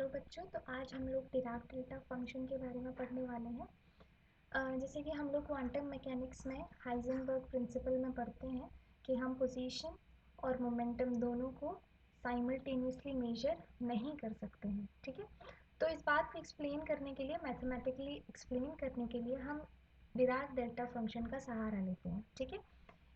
Hello बच्चों, तो आज हम लोग डिराक डेल्टा फंक्शन के बारे में पढ़ने वाले हैं। जैसे कि हम लोग क्वांटम मैकेनिक्स में हाइजेनबर्ग प्रिंसिपल में पढ़ते हैं कि हम पोजीशन और मोमेंटम दोनों को साइमल्टेनियसली मेजर नहीं कर सकते हैं। ठीक है, तो इस बात को एक्सप्लेन करने के लिए, मैथमेटिकली एक्सप्लेन करने के लिए हम डिराक डेल्टा फंक्शन का सहारा लेते हैं। ठीक है,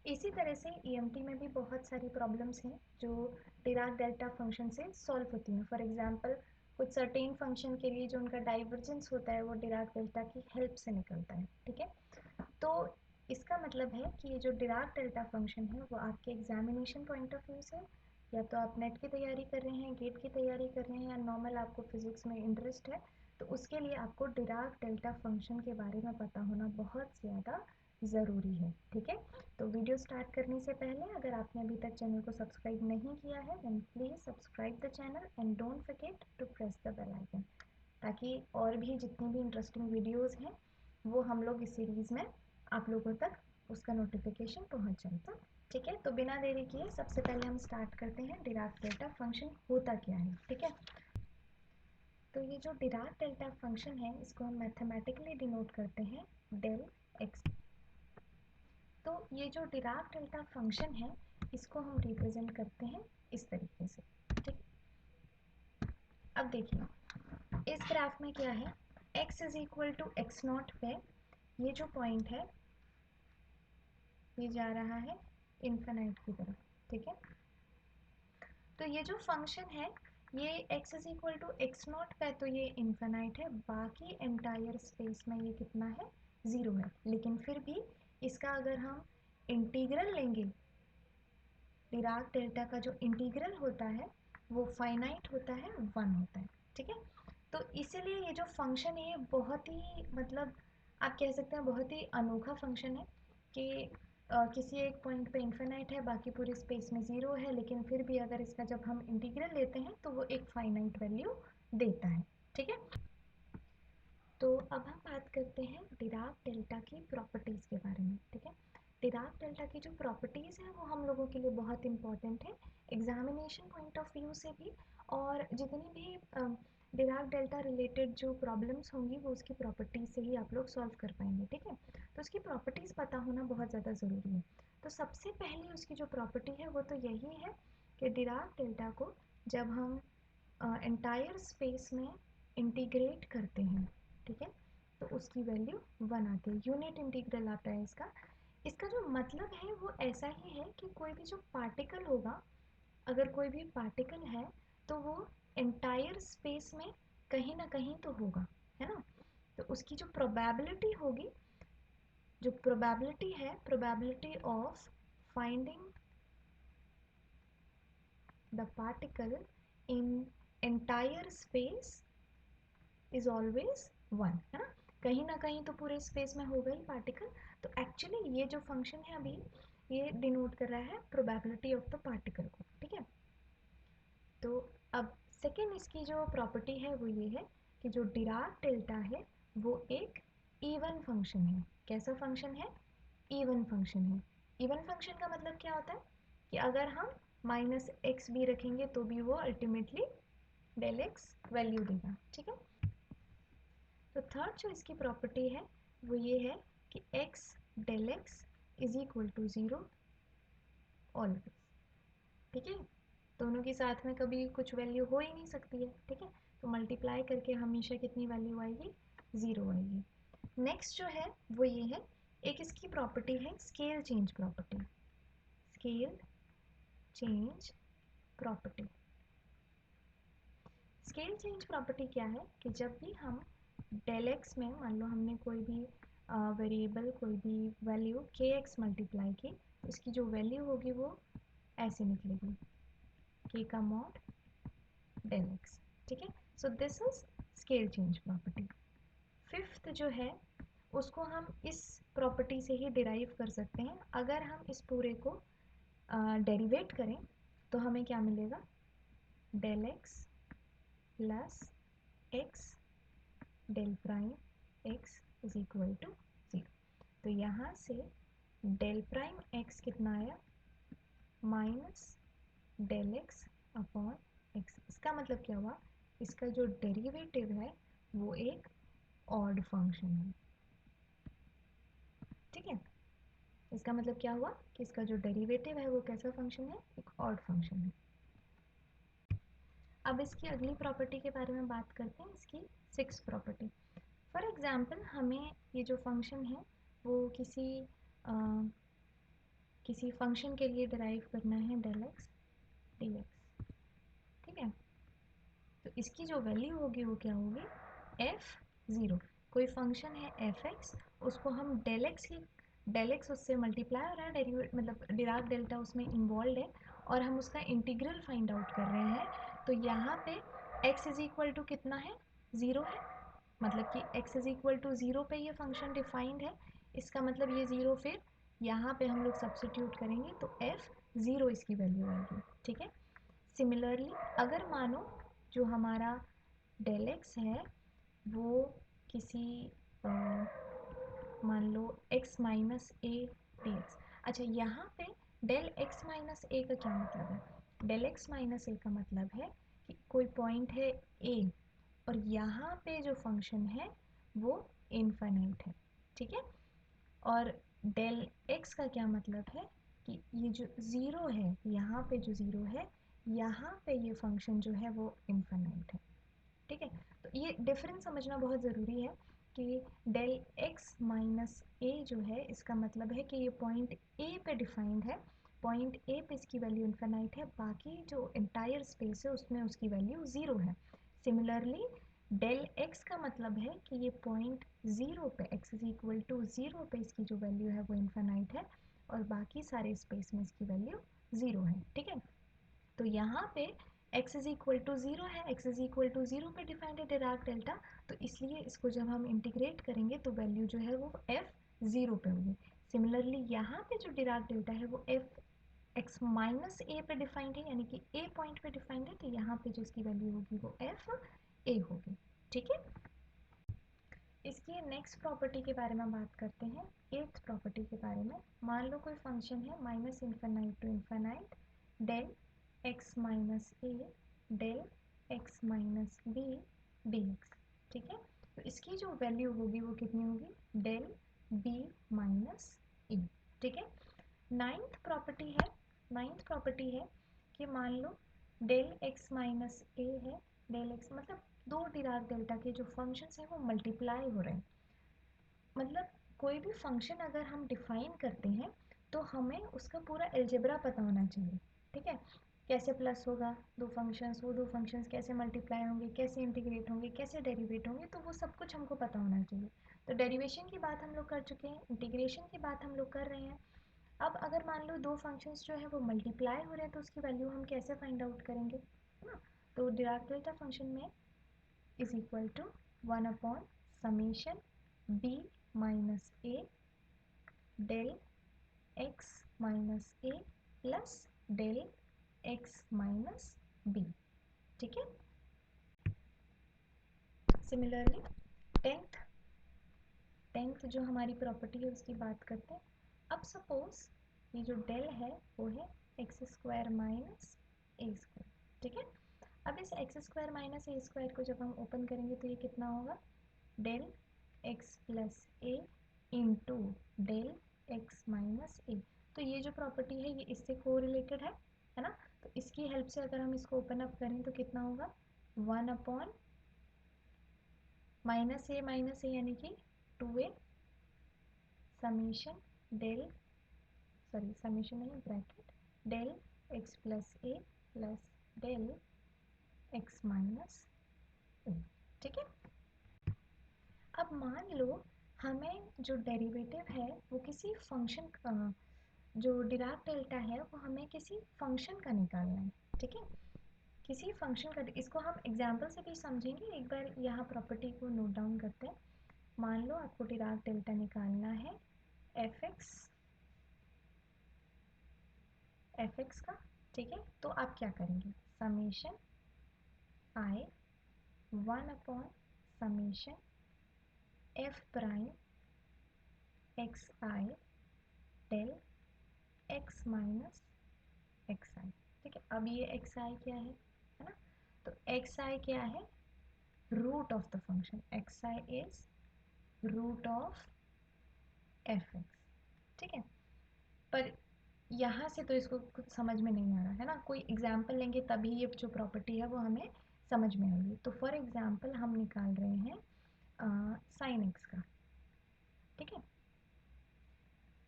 इसी तरह से ईएमटी में भी बहुत सारी प्रॉब्लम्स हैं जो डिराक डेल्टा फंक्शन से सॉल्व होती हैं। फॉर एग्जांपल, कुछ सर्टेन फंक्शन के लिए जो उनका डाइवर्जेंस होता है वो डिराक डेल्टा की हेल्प से निकलता है। ठीक है, तो इसका मतलब है कि ये जो डिराक डेल्टा फंक्शन है वो आपके एग्जामिनेशन पॉइंट ऑफ व्यू से, या तो आप नेट की तैयारी कर रहे हैं, गेट की तैयारी कर रहे हैं, या नॉर्मल आपको फिजिक्स में इंटरेस्ट है, तो उसके लिए आपको डिराक डेल्टा फंक्शन के बारे में पता होना बहुत ज़्यादा ज़रूरी है। ठीक है, तो वीडियो स्टार्ट करने से पहले अगर आपने अभी तक चैनल को सब्सक्राइब नहीं किया है then please subscribe the channel and don't forget to press the bell icon, ताकि और भी जितनी भी इंटरेस्टिंग वीडियोस हैं वो हम लोग इस सीरीज़ में आप लोगों तक उसका नोटिफिकेशन पहुंच जाता। ठीक है, तो बिना देरी किए सबसे पहले हम स्टार्ट करते हैं डिराक डेल्टा फंक्शन होता क्या है। ठीक है, तो ये जो डिराक डेल्टा फंक्शन है इसको हम मैथमेटिकली डिनोट करते हैं डेल एक्स। तो ये जो डिराक डेल्टा फंक्शन है इसको हम रिप्रेजेंट करते हैं इस तरीके से। ठीक, अब देखिए इस ग्राफ में क्या है, x is equal to X not पे ये जो पॉइंट है ये जा रहा है इन्फिनाइट की तरफ। ठीक है, तो ये जो फंक्शन है ये x is equal to X not पे तो ये इन्फिनाइट है, बाकी एंटायर स्पेस में ये कितना है, 0 है। लेकिन फिर भी इसका अगर हम इंटीग्रल लेंगे, डिराक डेल्टा का जो इंटीग्रल होता है वो फाइनाइट होता है, 1 होता है। ठीक है, तो इसीलिए ये जो फंक्शन है ये बहुत ही मतलब आप कह सकते हैं बहुत ही अनोखा फंक्शन है कि किसी एक पॉइंट पे इन्फिनाइट है, बाकी पूरे स्पेस में 0 है, लेकिन फिर भी अगर इसका जब हम इंटीग्रल लेते हैं तो वो एक फाइनाइट वैल्यू देता है। ठीक है, तो अब हम बात करते हैं डिराक डेल्टा की प्रॉपर्टीज़ के बारे में। ठीक है, डिराक डेल्टा की जो प्रॉपर्टीज़ हैं वो हम लोगों के लिए बहुत इंपॉर्टेंट है एग्जामिनेशन पॉइंट ऑफ व्यू से भी, और जितनी भी डिराक डेल्टा रिलेटेड जो प्रॉब्लम्स होंगी वो उसकी प्रॉपर्टीज़ से ही आप लोग सॉल्व कर पाएंगे। ठीक है, तो उसकी प्रॉपर्टीज़ पता होना बहुत ज़्यादा ज़रूरी है। तो सबसे पहले उसकी जो प्रॉपर्टी है वो तो यही है कि डिराक डेल्टा को जब हम एंटायर स्पेस में इंटीग्रेट करते हैं, ठीक है, तो उसकी वैल्यू 1 आती है। यूनिट इंटीग्रल आता है इसका। इसका जो मतलब है वो ऐसा ही है कि कोई भी जो पार्टिकल होगा, अगर कोई भी पार्टिकल है तो वो एंटायर स्पेस में कहीं ना कहीं तो होगा, है ना। तो उसकी जो प्रोबेबिलिटी होगी, जो प्रोबेबिलिटी है, probability of finding the particle in entire space is always 1, है ना कहीं तो पूरे स्पेस में होगा ही पार्टिकल। तो एक्चुअली ये जो फंक्शन है अभी ये डिनोट कर रहा है प्रोबेबिलिटी ऑफ द पार्टिकल को। ठीक है, तो अब सेकेंड इसकी जो प्रॉपर्टी है वो ये है कि जो डिराक डेल्टा है वो एक इवन फंक्शन है। कैसा फंक्शन है, इवन फंक्शन है। इवन फंक्शन का मतलब क्या होता है कि अगर हम माइनस एक्स भी रखेंगे तो भी वो अल्टीमेटली डेल एक्स वैल्यू देगा। ठीक है, तो थर्ड जो इसकी प्रॉपर्टी है वो ये है कि x del X is equal to 0 always. ठीक है, दोनों के साथ में कभी कुछ वैल्यू हो ही नहीं सकती है। ठीक है, तो मल्टीप्लाई करके हमेशा कितनी वैल्यू आएगी, 0 आएगी। नेक्स्ट जो है वो ये है, एक इसकी प्रॉपर्टी है scale change property. Scale change property, scale change property क्या है कि जब भी हम डेल एक्स में मान लो हमने कोई भी वेरिएबल, कोई भी वैल्यू के एक्स मल्टीप्लाई की, तो इसकी जो वैल्यू होगी वो ऐसे निकलेगी, के का मॉड डेल एक्स। ठीक है, so this is scale change property. Fifth जो है उसको हम इस प्रॉपर्टी से ही डिराइव कर सकते हैं। अगर हम इस पूरे को डेरिवेट करें तो हमें क्या मिलेगा, del X plus X del prime X is equal to 0। तो यहाँ से डेल प्राइम एक्स कितना आया, minus del X upon X. इसका मतलब क्या हुआ, इसका जो डेरिवेटिव है वो एक ऑड फंक्शन है। ठीक है, इसका मतलब क्या हुआ कि इसका जो डेरिवेटिव है वो कैसा फंक्शन है, एक ऑड फंक्शन है। अब इसकी अगली प्रॉपर्टी के बारे में बात करते हैं, इसकी सिक्स्थ प्रॉपर्टी। फॉर एग्जाम्पल हमें ये जो फंक्शन है वो किसी फंक्शन के लिए डिराइव करना है डेल एक्स डी एक्स। ठीक है, तो इसकी जो वैल्यू होगी वो क्या होगी, f0। कोई फंक्शन है एफ एक्स, उसको हम डेल एक्स उससे मल्टीप्लाई हो रहा है, डेरिवेट मतलब डिराक डेल्टा उसमें इन्वॉल्व है, और हम उसका इंटीग्रल फाइंड आउट कर रहे हैं। तो यहाँ पे x इज इक्वल टू कितना है, 0 है, मतलब कि x इज इक्वल टू 0 पे ये फंक्शन डिफाइंड है। इसका मतलब ये 0 फिर यहाँ पे हम लोग सब्स्टिट्यूट करेंगे तो f0 इसकी वैल्यू आएगी। ठीक है, सिमिलरली अगर मानो जो हमारा डेल एक्स है वो किसी मान लो x minus A D x. अच्छा, यहाँ पे डेल एक्स माइनस ए का क्या मतलब है, डेल एक्स माइनस ए का मतलब है कि कोई पॉइंट है ए और यहाँ पे जो फंक्शन है वो इनफाइनाइट है। ठीक है, और डेल एक्स का क्या मतलब है कि ये जो ज़ीरो है, यहाँ पे जो ज़ीरो है, यहाँ पे ये फंक्शन जो है वो इनफाइनाइट है। ठीक है, तो ये डिफरेंस समझना बहुत ज़रूरी है कि डेल एक्स माइनस ए जो है इसका मतलब है कि ये पॉइंट ए पे डिफाइंड है, पॉइंट ए पे इसकी वैल्यू इनफाइनाइट है, बाकी जो इंटायर स्पेस है उसमें उसकी वैल्यू ज़ीरो है। सिमिलरली डेल एक्स का मतलब है कि ये पॉइंट ज़ीरो पे, X is equal to zero पे इसकी जो वैल्यू है वो इनफाइनाइट है, और बाकी सारे स्पेस में इसकी वैल्यू ज़ीरो है। ठीक है, तो यहाँ पे x is equal to zero है, x is equal to zero पे डिफाइंड है डिराक डेल्टा, तो इसलिए इसको जब हम इंटीग्रेट करेंगे तो वैल्यू जो है वो f0 पे होगी। सिमिलरली यहाँ पे जो डिराक डेल्टा है वो x माइनस ए पे डिफाइंड है, यानी कि a पॉइंट पे डिफाइंड है, तो यहाँ पे जो इसकी वैल्यू होगी वो fa होगी। ठीक है, इसकी नेक्स्ट प्रॉपर्टी के बारे में बात करते हैं, एट्थ प्रॉपर्टी के बारे में। मान लो कोई फंक्शन है minus infinite to infinite del X minus A del X minus B D X. ठीक है, तो इसकी जो वैल्यू होगी वो कितनी होगी, डेल बी माइनस ए। ठीक है, नाइन्थ प्रॉपर्टी है कि मान लो डेल एक्स माइनस ए है, डेल एक्स मतलब दो डिराक डेल्टा के जो फंक्शंस हैं वो मल्टीप्लाई हो रहे हैं। मतलब कोई भी फंक्शन अगर हम डिफाइन करते हैं तो हमें उसका पूरा अलजेब्रा पता होना चाहिए। ठीक है, कैसे प्लस होगा दो फंक्शंस, वो दो फंक्शंस कैसे मल्टीप्लाई होंगे, कैसे इंटीग्रेट होंगे, कैसे डेरिवेट होंगे, तो वो सब कुछ हमको पता होना चाहिए। तो डेरिवेशन की बात हम लोग कर चुके हैं, इंटीग्रेशन की बात हम लोग कर रहे हैं। अब अगर मान लो दो फंक्शंस जो है वो मल्टीप्लाई हो रहे हैं तो उसकी वैल्यू हम कैसे फाइंड आउट करेंगे, है ना। तो डिराक डेल्टा फंक्शन में is equal to 1 upon summation b minus A del X minus A plus del X minus B. ठीक है, सिमिलरली टेंथ जो हमारी प्रॉपर्टी है उसकी बात करते हैं। अब सपोज ये जो डेल है वो है एक्स स्क्वायर माइनस ए स्क्वायर। ठीक है, अब इस एक्स स्क्वायर माइनस ए स्क्वायर को जब हम ओपन करेंगे तो ये कितना होगा, डेल एक्स प्लस ए इंटू डेल एक्स माइनस ए। तो ये जो प्रॉपर्टी है ये इससे कोरिलेटेड है ना। तो इसकी हेल्प से अगर हम इसको ओपन अप करें तो कितना होगा, 1 अपॉन माइनस ए यानी कि 2a summation del, sorry summation नहीं bracket, del X plus A plus del X minus A. ठीक है, अब मान लो हमें जो डेरिवेटिव है वो किसी फंक्शन का, जो डिराक डेल्टा है वो हमें किसी फंक्शन का निकालना है। ठीक है, किसी फंक्शन का, इसको हम एग्जाम्पल से भी समझेंगे। एक बार यहाँ प्रॉपर्टी को नोट डाउन करते हैं। मान लो आपको डिराक डेल्टा निकालना है एफ एक्स का। ठीक है, तो आप क्या करेंगे, summation I 1 upon summation F prime X I del X minus X I. ठीक है, अब ये एक्स आई क्या है ना, तो एक्स आई क्या है, root of the function, X I is root of F X, ठीक है। पर यहाँ से तो इसको कुछ समझ में नहीं आ रहा है ना, कोई एग्जाम्पल लेंगे तभी ये जो प्रॉपर्टी है वो हमें समझ में आएगी। तो फॉर एग्जाम्पल हम निकाल रहे हैं साइन एक्स का, ठीक है।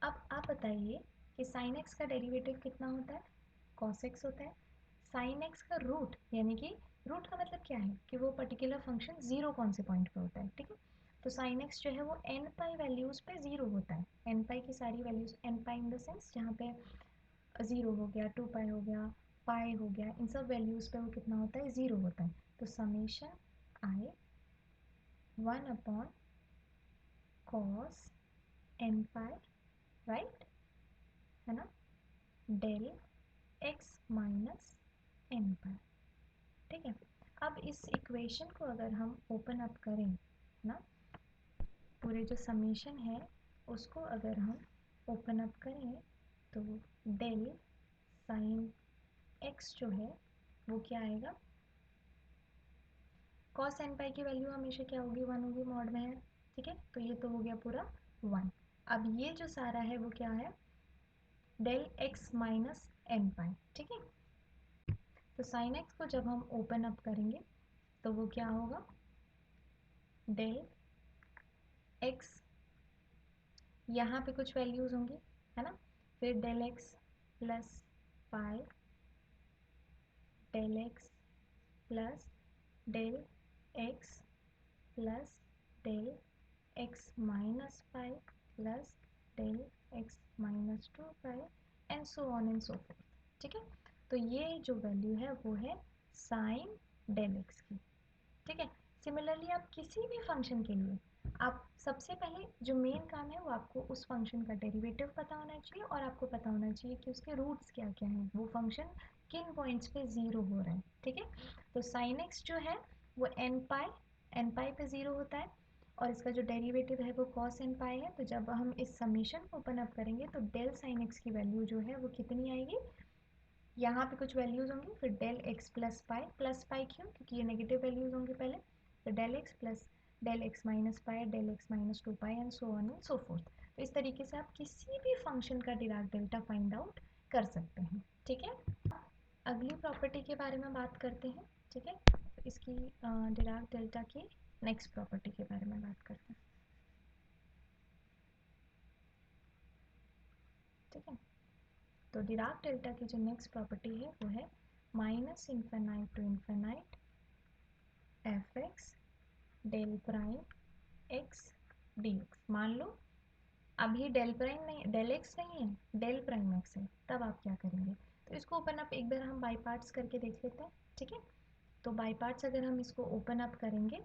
अब आप बताइए कि साइन एक्स का डेरिवेटिव कितना होता है, कॉस एक्स होता है। साइन एक्स का रूट, यानी कि रूट का मतलब क्या है कि वो पर्टिकुलर फंक्शन जीरो कौन से पॉइंट पे होता है, ठीक है। तो साइन एक्स जो है वो एन पाई वैल्यूज पे जीरो होता है, एन पाई की सारी values, N pi in the sense जहाँ पे ज़ीरो हो गया, टू पाई हो गया, पाई हो गया, इन सब वैल्यूज़ पे वो कितना होता है, ज़ीरो होता है। तो समेशन आई 1/cos n पाई, राइट, है ना, डेल x माइनस n पाई, ठीक है। अब इस इक्वेशन को अगर हम ओपन अप करें ना, पूरे जो समेशन है उसको अगर हम ओपन अप करें तो डेल साइन x जो है वो क्या आएगा, cos n पाई की वैल्यू हमेशा क्या होगी, 1 होगी, मॉड में है, ठीक है। तो ये तो हो गया पूरा 1। अब ये जो सारा है वो क्या है, डेल x माइनस एन पाई, ठीक है। तो साइन x को जब हम ओपन अप करेंगे तो वो क्या होगा, डेल x, यहाँ पे कुछ वैल्यूज होंगी, है ना, फिर del x plus pi, del x plus del x plus del x minus पाई plus del x minus 2 pi and so on and so forth, ठीक है। तो ये जो वैल्यू है वो है साइन डेल x की, ठीक है। सिमिलरली आप किसी भी फंक्शन के लिए, आप सबसे पहले जो मेन काम है वो आपको उस फंक्शन का डेरिवेटिव पता होना चाहिए और आपको पता होना चाहिए कि उसके रूट्स क्या क्या हैं, वो फंक्शन किन पॉइंट्स पे ज़ीरो हो रहा है, ठीक है। तो साइन एक्स जो है वो एन पाई पे ज़ीरो होता है और इसका जो डेरिवेटिव है वो कॉस एन पाई है। तो जब हम इस समीशन को ओपन अप करेंगे तो डेल साइन एक्स की वैल्यू जो है वो कितनी आएगी, यहाँ पे कुछ वैल्यूज़ होंगी, फिर डेल एक्स प्लस पाई क्यों, क्योंकि ये नेगेटिव वैल्यूज़ होंगे पहले, फिर del X plus del X minus pi, del X minus 2 pi and so on and so forth. तो इस तरीके से आप किसी भी फंक्शन का डिराक डेल्टा फाइंड आउट कर सकते हैं, ठीक है। अगली प्रॉपर्टी के बारे में बात करते हैं, ठीक है। तो इसकी डिराक डेल्टा की नेक्स्ट प्रॉपर्टी के बारे में बात करते हैं, ठीक है। तो डिराक डेल्टा की जो नेक्स्ट प्रॉपर्टी है वो है minus infinite to infinite F X del prime X D X. मान लो अभी डेल प्राइम नहीं, डेल एक्स नहीं है, डेल प्राइम एक्स है, तब आप क्या करेंगे, तो इसको ओपन अप एक बार हम बाई पार्ट्स करके देख लेते हैं, ठीक है। तो बाई पार्ट्स अगर हम इसको ओपन अप करेंगे,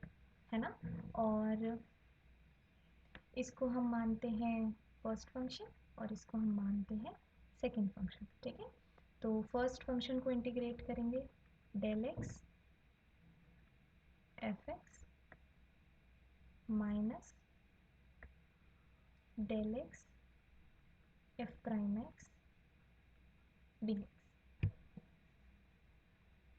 है ना, और इसको हम मानते हैं फर्स्ट फंक्शन और इसको हम मानते हैं सेकंड फंक्शन, ठीक है। तो फर्स्ट फंक्शन को इंटीग्रेट करेंगे, del X F X minus del X F prime X D X.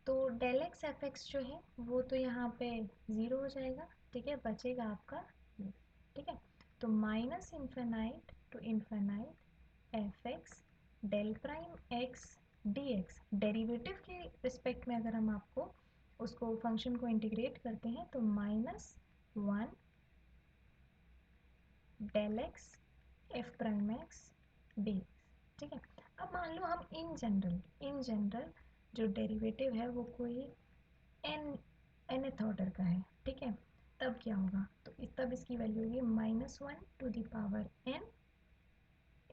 तो डेल एक्स एफ एक्स जो है वो तो यहाँ पे ज़ीरो हो जाएगा, ठीक है, बचेगा आपका ये, ठीक है। तो minus infinite to infinite F X del prime X D X, derivative के रिस्पेक्ट में अगर हम आपको उसको फंक्शन को इंटीग्रेट करते हैं तो minus 1 del X F prime X D X, ठीक है। अब मान लो हम इन जनरल जो डेरिवेटिव है वो कोई nth ऑर्डर का है, ठीक है। तब क्या होगा, तो तब इसकी वैल्यू होगी -1 to the power n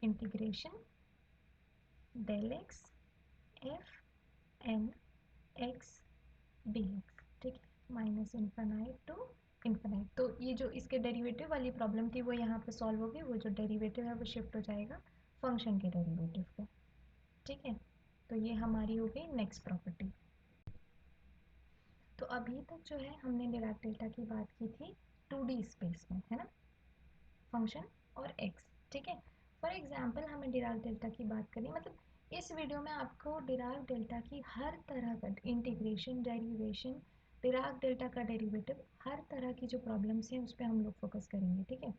integration del X F N X D X, ठीक है, माइनस इन्फेनाइट टू इन्फेनाइट। तो ये जो इसके डेरिवेटिव वाली प्रॉब्लम थी वो यहाँ पे सॉल्व होगी, वो जो डेरिवेटिव है वो शिफ्ट हो जाएगा फंक्शन के डेरिवेटिव पे, ठीक है। तो ये हमारी हो गई नेक्स्ट प्रॉपर्टी। तो अभी तक जो है हमने डिराक डेल्टा की बात की थी 2D स्पेस में, है ना, फंक्शन और एक्स, ठीक है। फॉर एग्जांपल हमें डिराक डेल्टा की बात करें, मतलब इस वीडियो में आपको डिराक डेल्टा की हर तरह का इंटीग्रेशन, डेरिवेशन, डिराक डेल्टा का डेरिवेटिव, हर तरह की जो प्रॉब्लम्स हैं उस पर हम लोग फोकस करेंगे, ठीक है।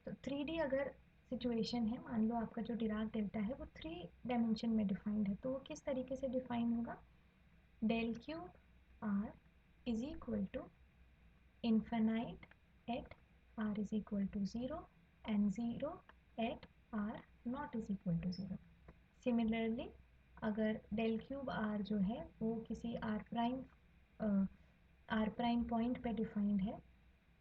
तो 3D अगर सिचुएशन है, मान लो आपका जो डिराक डेल्टा है वो 3 डायमेंशन में डिफाइंड है, तो वो किस तरीके से डिफाइन होगा? Del cube R is equal to infinite at r is equal to 0 and 0 at r not is equal to 0. Similarly, अगर डेल क्यूब आर जो है वो किसी आर प्राइम पॉइंट पे डिफाइंड है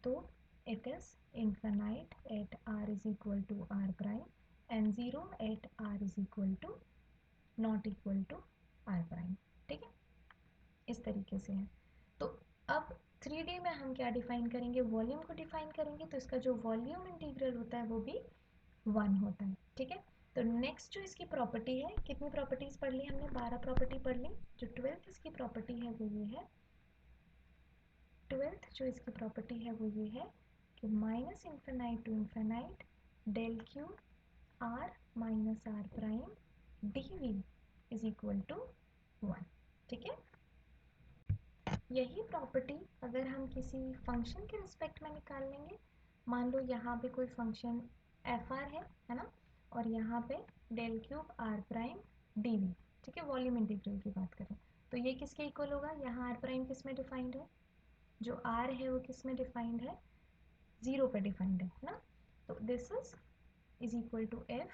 तो it is infinite at R is equal to R prime and 0 at R is equal to not equal to R prime, ठीक है। इस तरीके से है। तो अब 3D में हम क्या डिफाइन करेंगे? वॉल्यूम को डिफाइन करेंगे, तो इसका जो वॉल्यूम इंटीग्रल होता है वो भी 1 होता है, ठीक है। तो नेक्स्ट जो इसकी प्रॉपर्टी है, कितनी प्रॉपर्टीज पढ़ ली हमने? 12 प्रॉपर्टी पढ़ ली। जो 12th इसकी प्रॉपर्टी है वो ये है, 12th जो इसकी प्रॉपर्टी है वो ये है कि minus infinite to infinite del cube are minus are prime D V is equal to 1, ठीक है। यही प्रॉपर्टी अगर हम किसी फंक्शन के रिस्पेक्ट में निकाल लेंगे, मान लो यहाँ पे कोई फंक्शन एफ आर है ना, और यहाँ पे del cube R prime D V, ठीक है, वॉल्यूम इंटीग्रल की बात करें तो ये किसके इक्वल होगा? यहाँ आर प्राइम किस में डिफाइंड है? जो आर है वो किस में डिफाइंड है? 0 पे डिफाइंड है ना, तो this is equal to f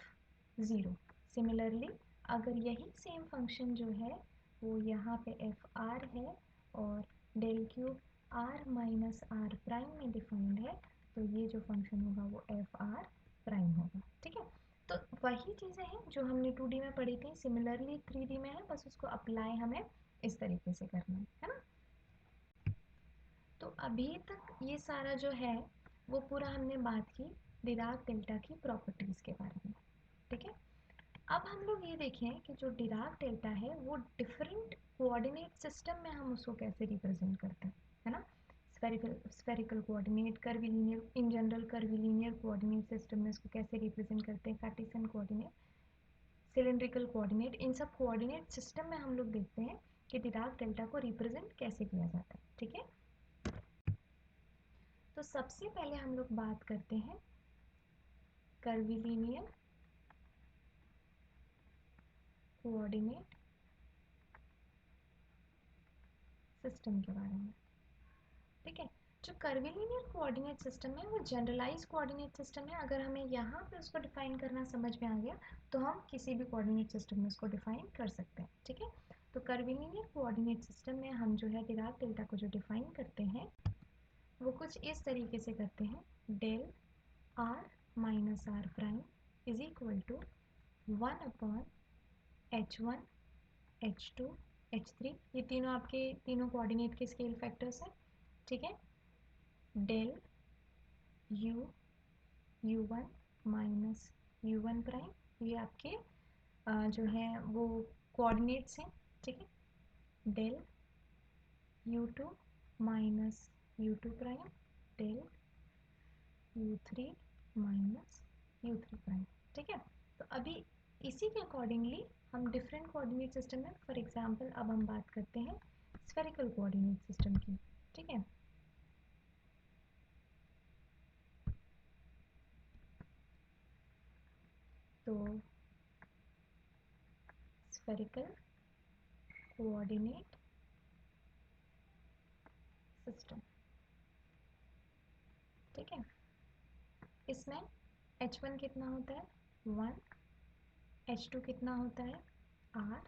0। Similarly अगर यही सेम फंक्शन जो है वो यहाँ पे एफ आर है और del cube are minus are prime में डिफाइंड है तो ये जो फंक्शन होगा वो एफ आर प्राइम होगा, ठीक है। तो वही चीज़ें हैं जो हमने 2D में पढ़ी थी, सिमिलरली 3D में है, बस उसको अप्लाई हमें इस तरीके से करना है ना। तो अभी तक ये सारा जो है वो पूरा हमने बात की डिराक डेल्टा की प्रॉपर्टीज़ के बारे में, ठीक है। अब हम लोग ये देखें कि जो डिराक डेल्टा है वो डिफरेंट कोऑर्डिनेट सिस्टम में हम उसको कैसे रिप्रेजेंट करते हैं, है ना। Spherical coordinate, कर्विलीनियर, in general कर्विलीनियर coordinate system में इसको कैसे रिप्रेजेंट करते हैं, कार्टेशियन कोऑर्डिनेट, सिलेंड्रिकल कोऑर्डिनेट, इन सब कोऑर्डिनेट सिस्टम में हम लोग देखते हैं कि डिराक डेल्टा को रिप्रेजेंट कैसे किया जाता है, ठीक है। तो सबसे पहले हम लोग बात करते हैं कर्विलीनियर कोऑर्डिनेट सिस्टम के बारे में, ठीक है। जो कर्विलीनियर कोऑर्डिनेट सिस्टम है वो जनरलाइज कोऑर्डिनेट सिस्टम है। अगर हमें यहाँ पे उसको डिफाइन करना समझ में आ गया तो हम किसी भी कोऑर्डिनेट सिस्टम में उसको डिफाइन कर सकते हैं, ठीक है। तो कर्विलीनियर कोऑर्डिनेट सिस्टम में हम जो है डिराक डेल्टा को जो डिफाइन करते हैं वो कुछ इस तरीके से करते हैं, del r minus are prime is equal to 1/h1 h2 h3, ये तीनों आपके तीनों कोऑर्डिनेट के स्केल फैक्टर्स हैं, ठीक है। Del u u1 minus u1 prime, ये आपके जो है वो कोऑर्डिनेट्स हैं, ठीक है। Del u2 minus u2 prime, del u3 minus u3 prime, ठीक है। तो अभी इसी के अकॉर्डिंगली हम डिफरेंट कोऑर्डिनेट सिस्टम में, फॉर एग्जांपल अब हम बात करते हैं स्फेरिकल कोऑर्डिनेट सिस्टम की, ठीक है। तो स्फेरिकल कोऑर्डिनेट सिस्टम, ठीक है। इसमें h1 कितना होता है? 1, h2 कितना होता है? r,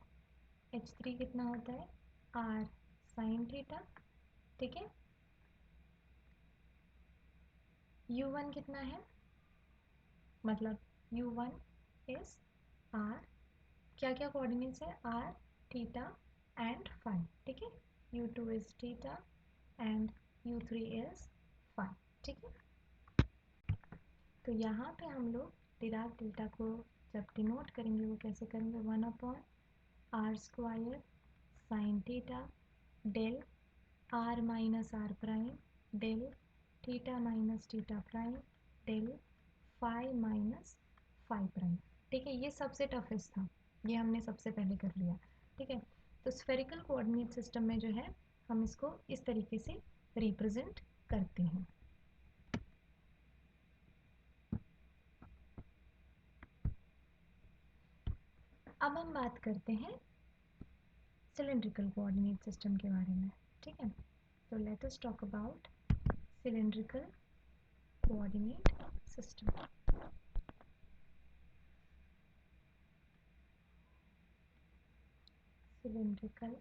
h3 कितना होता है? r साइन थीटा, ठीक है। u1 कितना है? मतलब u1 इज r, क्या क्या कोऑर्डिनेट्स है? r, थीटा एंड फाई, ठीक है। u2 is theta and u3 is phi, ठीक है। तो यहाँ पे हम लोग डिराक डेल्टा को जब डिनोट करेंगे वो कैसे करेंगे? 1/r² sine theta del r minus are prime del theta minus theta prime del phi minus phi prime, ठीक है। ये सबसे टफेस्ट था, ये हमने सबसे पहले कर लिया, ठीक है। तो स्फेरिकल कोऑर्डिनेट सिस्टम में जो है हम इसको इस तरीके से रिप्रेजेंट करते हैं। अब हम बात करते हैं सिलेंड्रिकल कोऑर्डिनेट सिस्टम के बारे में, ठीक है। तो let us talk about cylindrical coordinate system. Cylindrical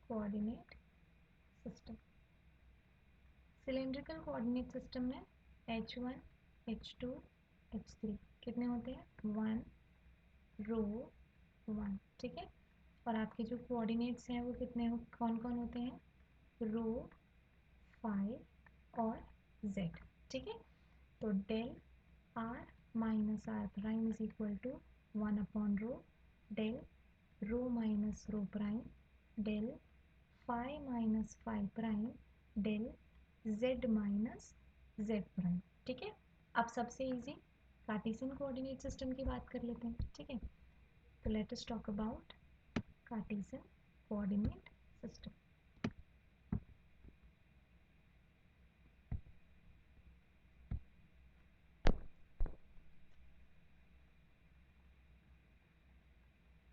coordinate system, cylindrical coordinate system में H1, H2, H3 कितने होते हैं? 1 रो 1, ठीक है। और आपके जो कोऑर्डिनेट्स हैं वो कितने कौन कौन होते हैं? रो 5 और z, ठीक है। तो del r minus are prime is equal to 1 upon rho, del rho minus rho prime, del phi minus phi prime, del z minus z prime, ठीक है। अब सबसे इजी कार्टेशियन कोऑर्डिनेट सिस्टम की बात कर लेते हैं, ठीक है। तो let us talk about Cartesian coordinate system.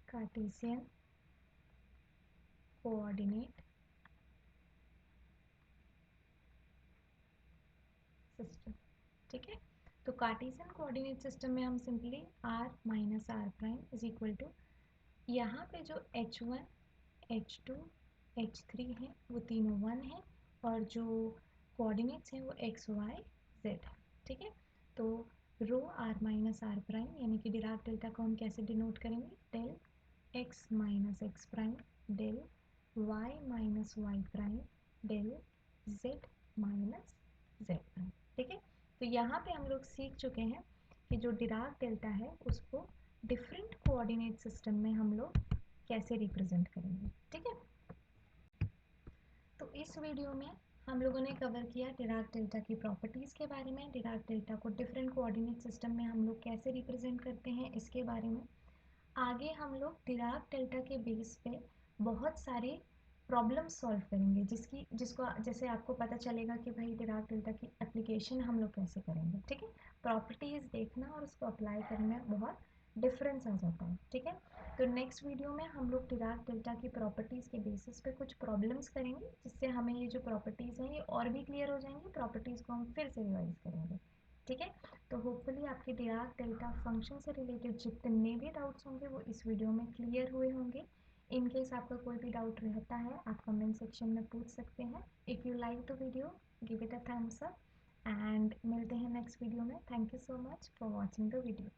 Cartesian coordinate system, ठीक है। तो कार्टेशियन कोऑर्डिनेट सिस्टम में हम simply r minus are prime is equal to, यहाँ पे जो H1, H2, H3 है वो तीनों 1 है, और जो कोऑर्डिनेट्स हैं वो x, y, z है, ठीक है। तो rho r minus are prime यानी कि डिराक डेल्टा को हम कैसे डिनोट करेंगे? Del x minus x prime, del y minus y prime, del z minus z prime, ठीक है। तो यहाँ पे हम लोग सीख चुके हैं कि जो डिराक डेल्टा है उसको डिफरेंट कोऑर्डिनेट सिस्टम में हम लोग कैसे रिप्रेजेंट करेंगे, ठीक है। तो इस वीडियो में हम लोगों ने कवर किया डिराक डेल्टा की प्रॉपर्टीज़ के बारे में, डिराक डेल्टा को डिफरेंट कोऑर्डिनेट सिस्टम में हम लोग कैसे रिप्रेजेंट करते हैं इसके बारे में। आगे हम लोग डिराक डेल्टा के बेस पे बहुत सारे प्रॉब्लम सॉल्व करेंगे, जिसको जैसे आपको पता चलेगा कि भाई डिराक डेल्टा की एप्लीकेशन हम लोग कैसे करेंगे, ठीक है। प्रॉपर्टीज़ देखना और उसको अप्लाई करने में बहुत डिफरेंस आ जाता है, ठीक है। तो नेक्स्ट वीडियो में हम लोग डिराक डेल्टा की प्रॉपर्टीज़ के बेसिस पे कुछ प्रॉब्लम्स करेंगे, जिससे हमें ये जो प्रॉपर्टीज़ हैं ये और भी क्लियर हो जाएंगी, प्रॉपर्टीज़ को हम फिर से रिवाइज करेंगे, ठीक है। तो होपफुली आपके डिराक डेल्टा फंक्शन से रिलेटेड जितने भी डाउट्स होंगे वो इस वीडियो में क्लियर हुए होंगे। इन केस आपका कोई भी डाउट रहता है आप कमेंट सेक्शन में पूछ सकते हैं। If you like the video give it a thumbs up, and मिलते हैं नेक्स्ट वीडियो में। Thank you so much for watching the video.